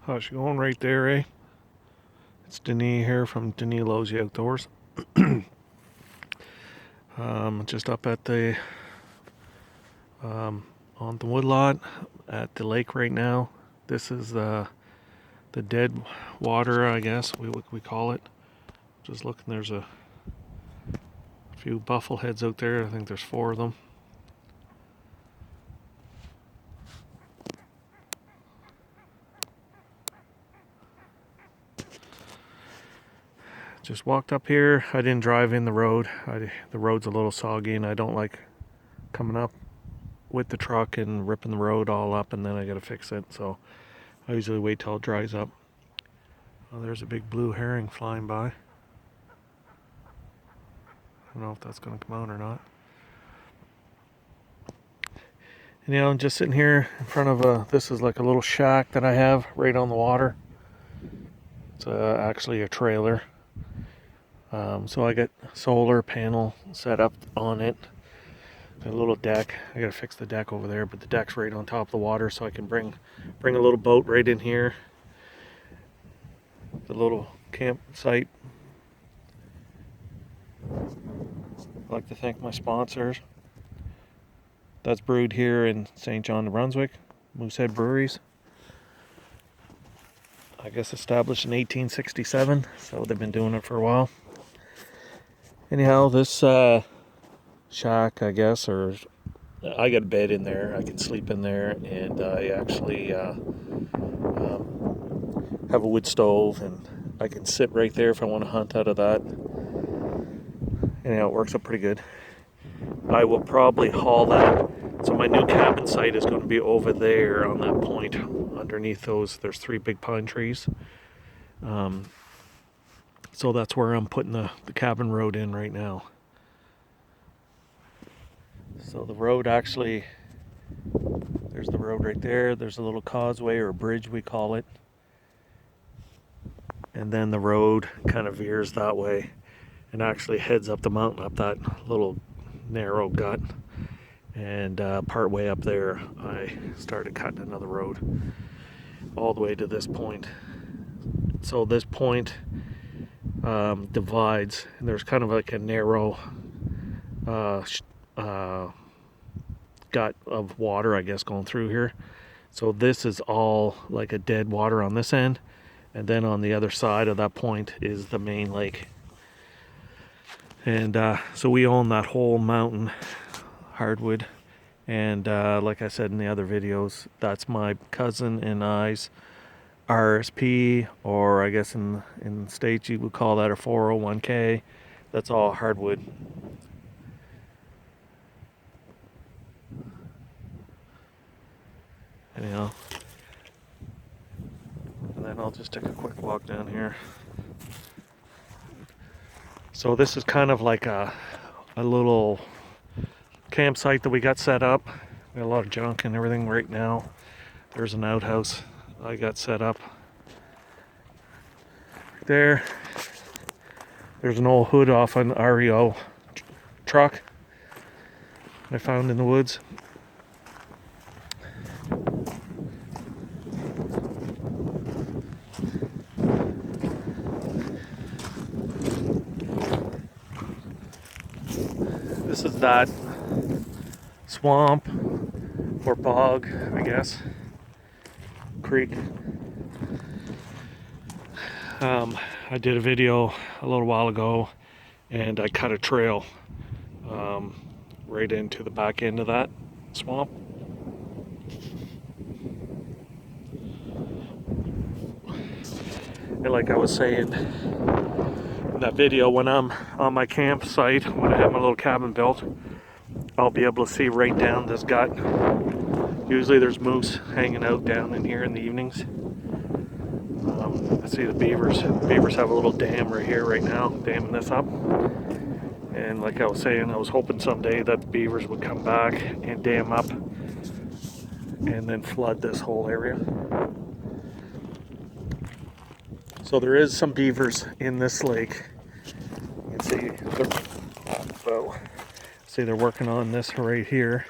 How's she going right there, eh? It's Denis here from Denis Loves You Outdoors. Just up at the on the woodlot at the lake right now. This is the dead water, I guess we call it. Just looking, there's a few buffle heads out there. I think there's 4 of them. Just walked up here. I didn't drive in the road. The road's a little soggy, and I don't like coming up with the truck and ripping the road all up, and then I gotta fix it. So I usually wait till it dries up. Oh, there's a big blue herring flying by. I don't know if that's gonna come out or not. And, I'm just sitting here in front of this is like a little shack that I have right on the water. It's actually a trailer. So I got solar panel set up on it. Got a little deck. I gotta fix the deck over there, but the deck's right on top of the water, so I can bring a little boat right in here. The little campsite. I'd like to thank my sponsors. That's brewed here in St. John, New Brunswick, Moosehead Breweries. I guess established in 1867, so they've been doing it for a while. Anyhow, this shack, I guess, or I got a bed in there. I can sleep in there, and I actually have a wood stove, and I can sit right there if I want to hunt out of that. Anyhow, it works out pretty good. I will probably haul that. So my new cabin site is going to be over there on that point. Underneath those, there's 3 big pine trees. So that's where I'm putting the cabin road in right now. So the road actually, there's the road right there. There's a little causeway or bridge, we call it. And then the road kind of veers that way and actually heads up the mountain, up that little narrow gut. And part way up there, I started cutting another road all the way to this point. So this point divides, and there's kind of like a narrow gut of water, I guess, going through here. So this is all like a dead water on this end, and then on the other side of that point is the main lake. And so we own that whole mountain, hardwood. And like I said in the other videos, that's my cousin and I's RSP, or I guess in the States you would call that a 401k. That's all hardwood. Anyhow, and then I'll just take a quick walk down here. So this is kind of like a little campsite that we got set up. We got a lot of junk and everything right now. There's an outhouse I got set up right there. There's an old hood off an REO truck I found in the woods. This is that swamp or bog, I guess, creek. I did a video a little while ago, and I cut a trail right into the back end of that swamp. And like I was saying in that video, when I'm on my campsite, when I have my little cabin built, I'll be able to see right down this gut. Usually there's moose hanging out down in here in the evenings. I see the beavers. The beavers have a little dam right here right now, damming this up. And like I was saying, I was hoping someday that the beavers would come back and dam up and then flood this whole area. So there is some beavers in this lake. You can see they're working on this right here.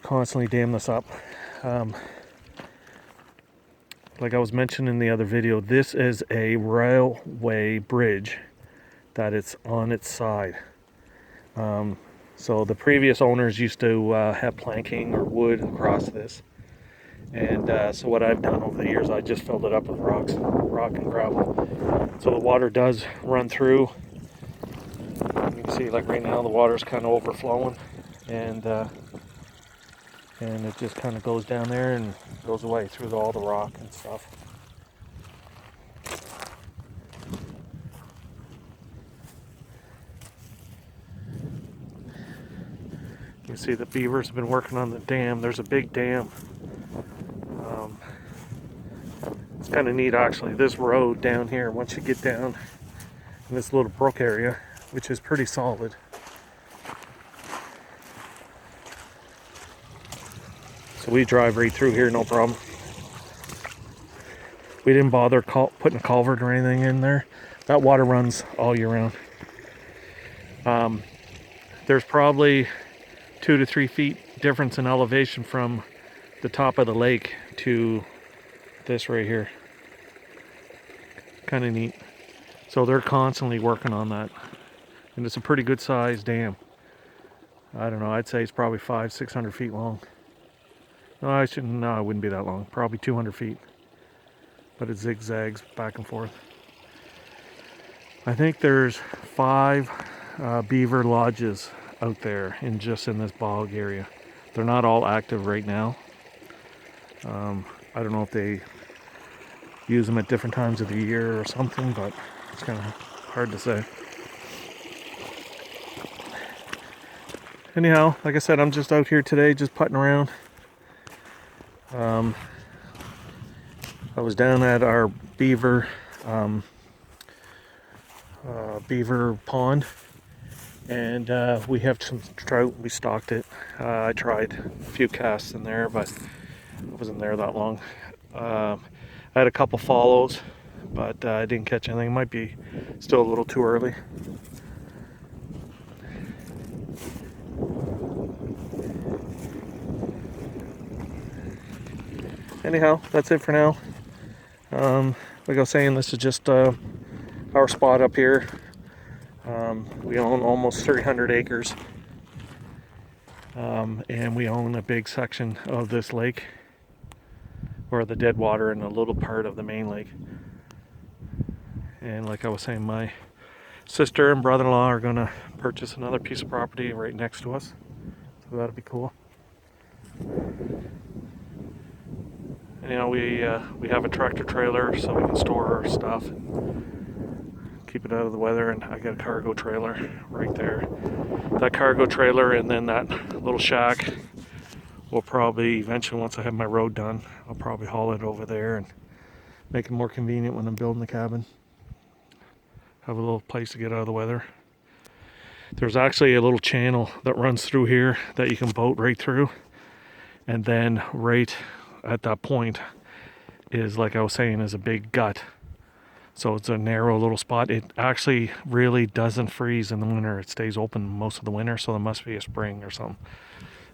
Constantly dam this up. like I was mentioning in the other video, this is a railway bridge that it's on its side. So the previous owners used to have planking or wood across this. And so what I've done over the years, I just filled it up with rock and gravel. So the water does run through. You can see, like right now, the water's kind of overflowing, and it just kind of goes down there and goes away through all the rock and stuff. You see the beavers have been working on the dam. There's a big dam. It's kind of neat actually. This road down here, once you get down in this little brook area, which is pretty solid. So we drive right through here, no problem. We didn't bother putting a culvert or anything in there. That water runs all year round. There's probably 2 to 3 feet difference in elevation from the top of the lake to this right here. Kind of neat. So they're constantly working on that, and it's a pretty good sized dam. I don't know, I'd say it's probably 500-600 feet long. No, it wouldn't be that long, probably 200 feet, but it zigzags back and forth. I think there's 5 beaver lodges out there in this bog area. They're not all active right now. I don't know if they use them at different times of the year or something, but it's kind of hard to say. Anyhow, like I said, I'm just out here today, just putting around. I was down at our beaver pond, and we have some trout. We stocked it. I tried a few casts in there, but I wasn't there that long. I had a couple follows, but I didn't catch anything. It might be still a little too early. Anyhow, that's it for now. Like I was saying, this is just our spot up here. We own almost 300 acres, and we own a big section of this lake, or the deadwater, and a little part of the main lake. And like I was saying, my sister and brother-in-law are going to purchase another piece of property right next to us, so that'll be cool. You know, we have a tractor trailer so we can store our stuff, keep it out of the weather, and I got a cargo trailer right there. That cargo trailer and then that little shack will probably eventually, once I have my road done, I'll probably haul it over there and make it more convenient when I'm building the cabin. Have a little place to get out of the weather. There's actually a little channel that runs through here that you can boat right through, and then right at that point is, like I was saying, is a big gut. So it's a narrow little spot. It actually really doesn't freeze in the winter. It stays open most of the winter, so there must be a spring or something.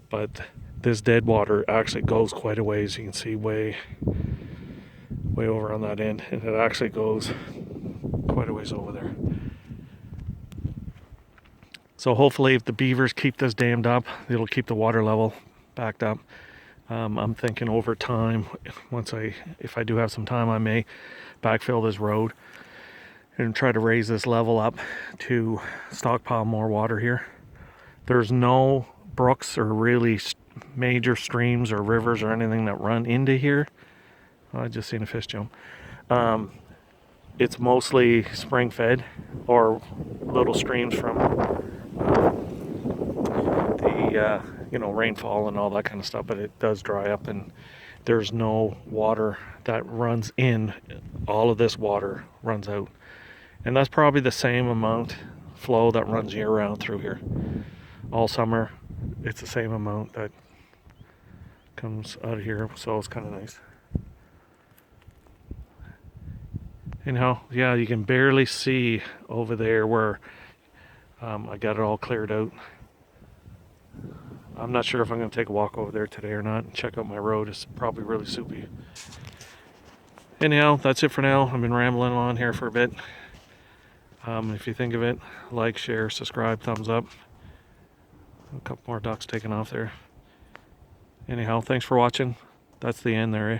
But this dead water actually goes quite a ways. You can see way over on that end, and it actually goes quite a ways over there. So hopefully if the beavers keep this dammed up, it'll keep the water level backed up. I'm thinking over time, if I do have some time, I may backfill this road and try to raise this level up to stockpile more water here. There's no brooks or really major streams or rivers or anything that run into here. I just seen a fish jump. It's mostly spring fed or little streams from the rainfall and all that kind of stuff, but it does dry up and there's no water that runs in. All of this water runs out, and that's probably the same amount flow that runs year round through here. All summer it's the same amount that comes out of here, so it's kind of nice. Anyhow, yeah, you can barely see over there where I got it all cleared out. I'm not sure if I'm going to take a walk over there today or not and check out my road. It's probably really soupy. anyhow, that's it for now. I've been rambling on here for a bit. If you think of it, like, share, subscribe, thumbs up. A couple more ducks taking off there. Anyhow, thanks for watching. That's the end there, eh?